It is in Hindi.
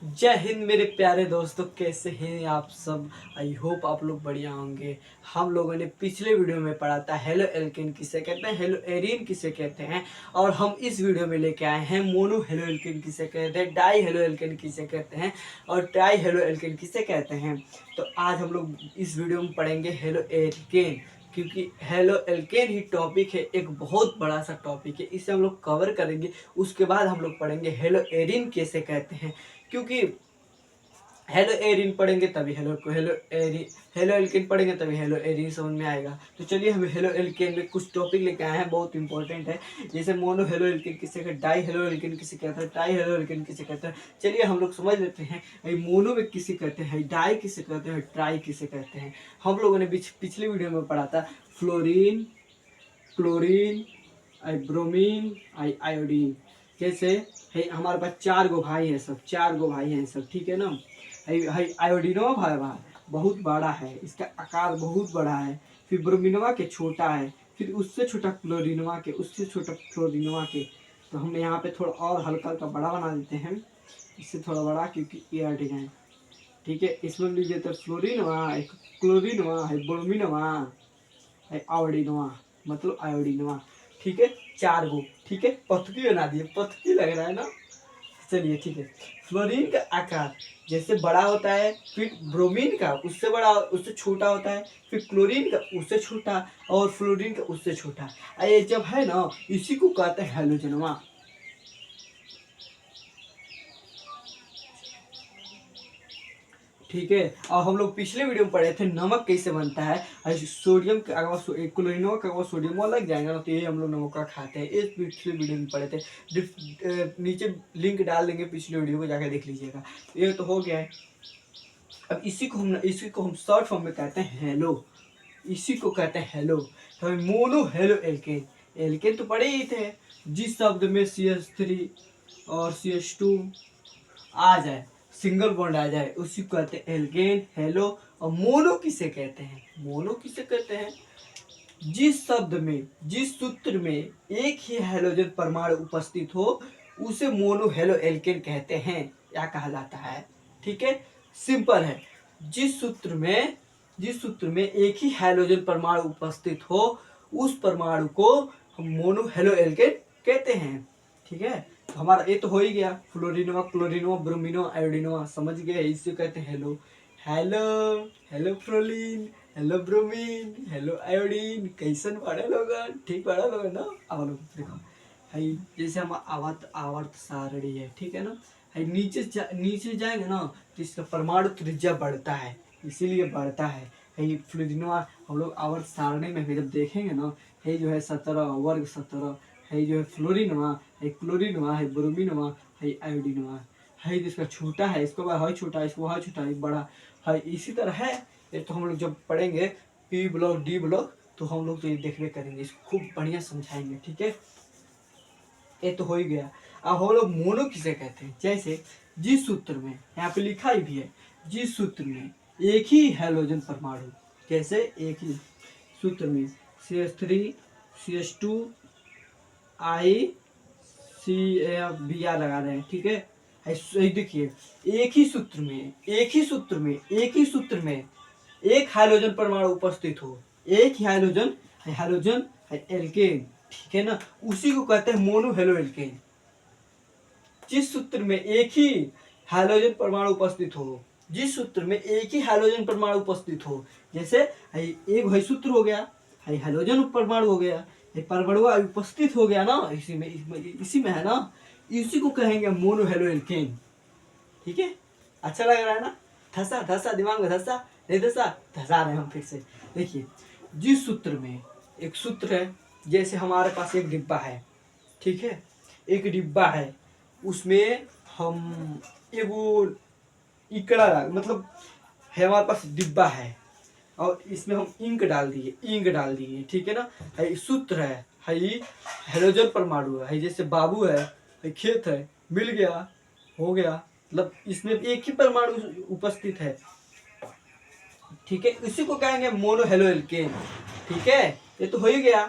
जय हिंद मेरे प्यारे दोस्तों, कैसे हैं आप सब। आई होप आप लोग बढ़िया होंगे। हम लोगों ने पिछले वीडियो में पढ़ा था हेलो एल्केन किसे कहते हैं, हेलो एरिन किसे कहते हैं, और हम इस वीडियो में लेके आए हैं मोनो हेलो एल्केन किसे कहते हैं, डाई हेलो एल्केन किसे कहते हैं और ट्राई हेलो एल्केन किसे कहते हैं। तो आज हम लोग इस वीडियो में पढ़ेंगे हेलो एल्केन, क्योंकि हेलो एल्केन ही टॉपिक है, एक बहुत बड़ा सा टॉपिक है, इसे हम लोग कवर करेंगे। उसके बाद हम लोग पढ़ेंगे हेलो एरिन कैसे कहते हैं, क्योंकि हेलो एरिन पढ़ेंगे तभी हेलो एल्केन पढ़ेंगे तभी हेलो एरिन समझ में आएगा। तो चलिए हम हेलो एल्केन में कुछ टॉपिक लेके आए हैं, बहुत इंपॉर्टेंट है। जैसे मोनो हेलो एल्केन किसे कहते हैं, डाई हेलो एल्केन किसे कहते हैं, ट्राई हेलो एल्केन किसे कहते हैं। चलिए हम लोग समझ लेते हैं मोनो में किसे कहते हैं, डाई किसे कहते हैं, ट्राई किसे कहते हैं। हम लोगों ने पिछले वीडियो में पढ़ा था फ्लोरीन, क्लोरीन, ब्रोमीन, आयोडीन। जैसे है हमारे पास चार गो भाई हैं, सब चार गो भाई हैं सब, ठीक है ना। आयोडीनवा भाई बहुत बड़ा है, इसका आकार बहुत बड़ा है। फिर ब्रोमीनवा के छोटा है, फिर उससे छोटा क्लोरीनवा के, उससे छोटा फ्लोरीनवा के। तो हम यहाँ पे थोड़ा और हल्का हल्का बड़ा बना देते हैं, इससे थोड़ा बड़ा, क्योंकि ये हट जाए। ठीक है, इसमें लीजिए तो फ्लोरीनवा, एक क्लोरीनवा है, ब्रोमीनवा है, आयोडीनवा, मतलब आयोडीनवा। ठीक है, चार गो। ठीक है, पथकी बना दिए, पथकी लग रहा है ना। चलिए ठीक है। फ्लोरीन का आकार जैसे बड़ा होता है, फिर ब्रोमीन का उससे बड़ा, उससे छोटा होता है, फिर क्लोरीन का उससे छोटा, और फ्लोरीन का उससे छोटा। ये जब है ना, इसी को कहते हैं हैलोजनवा। ठीक है, और हम लोग पिछले वीडियो में पढ़े थे नमक कैसे बनता है। सोडियम का अगर क्लोरीनवा का अगर सोडियम लग जाएगा ना, तो ये हम लोग नमक का खाते हैं। इस पिछले वीडियो में पढ़े थे। नीचे लिंक डाल देंगे, पिछले वीडियो को जाकर देख लीजिएगा। ये तो हो गया है। अब इसी को हम शॉर्ट फॉर्म में कहते हैं हेलो, इसी को कहते हैं हेलो। तो हमें मोनो हेलो एल्केन, एल्केन तो पढ़े ही थे। जिस शब्द में CH3 और CH2 आ जाए, सिंगल बॉन्ड आ जाए, उसी को कहते हैं एल्केन, हेलो। और मोनो किसे कहते हैं, मोनो किसे कहते हैं, जिस शब्द में, जिस सूत्र में एक ही हैलोजन परमाणु उपस्थित हो, उसे मोनो हेलो एल्केन कहते हैं, या कहा जाता है। ठीक है, सिंपल है। जिस सूत्र में एक ही हैलोजन परमाणु उपस्थित हो, उस परमाणु को हम मोनो हेलो एल्केन कहते हैं। ठीक है, तो हमारा ये तो हो ही गया। फ्लोरीनवा, क्लोरीनवा, ब्रोमीनवा, आयोडीनवा, समझ गए, इसे कहते हैं hello. Hello, hello fluorine, hello bromine, hello iodine. कैसन पढ़े लोग, ठीक पढ़े लोग ना। अब लोग देखो है, जैसे हम आवर्त आवर्त सारणी है, ठीक है ना। है नीचे जाएंगे ना, तो इसका परमाणु त्रिज्या बढ़ता है, इसीलिए बढ़ता है। फ्लोरीनवा हम लोग आवर्त सारणी में जब देखेंगे ना, है जो है 17 वर्ग 17 है, जो है फ्लोरीनवा है, क्लोरीनवा है, ब्रोमीनवा है, आयोडीनवा है। जिसका छोटा है इसको है छोटा, इसको है छोटा, एक बड़ा है, इसी तरह है। ये तो हम लोग जब पढ़ेंगे P ब्लॉक D ब्लॉक, तो हम लोग तो ये देखने करेंगे, इसको खूब बढ़िया समझाएंगे। ठीक है, ये तो हो ही गया। अब हम लोग मोनो किसे कहते हैं, जैसे जिस सूत्र में, यहाँ पे लिखा ही भी है, जिस सूत्र में एक ही हैलोजन परमाणु, जैसे एक ही सूत्र में CH3 CH2 I CBr लगा रहे हैं। ठीक है, देखिए एक ही सूत्र में, एक हाइड्रोजन परमाणु उपस्थित हो, एक ही हाइड्रोजन है एल्केन। ठीक है ना, उसी को कहते हैं मोनो हेलो एल्केन। जिस सूत्र में एक ही हाइड्रोजन परमाणु उपस्थित हो, जिस सूत्र में एक ही हाइड्रोजन परमाणु उपस्थित हो, जैसे एक वही सूत्र हो गया, हाइड्रोजन परमाणु हो गया, परमाणु उपस्थित हो गया ना, इसी में है ना, इसी को कहेंगे मोनो हेलो एल्केन। ठीक है, अच्छा लग रहा है ना। धसा धसा दिमाग में, धसा नहीं धसा, धसा रहे हम फिर से। देखिए, जिस सूत्र में, एक सूत्र है, जैसे हमारे पास एक डिब्बा है, ठीक है, एक डिब्बा है, उसमें हम एगो इकड़ा, मतलब है, हमारे पास डिब्बा है और इसमें हम इंक डाल दिए, ठीक है ना। है सूत्र है हेलोजन परमाणु है, जैसे बाबू है, खेत है, मिल गया, हो गया, मतलब इसमें एक ही परमाणु उपस्थित है। ठीक है, इसी को कहेंगे मोनो हेलो एल्केन। ठीक है, ये तो हो ही गया।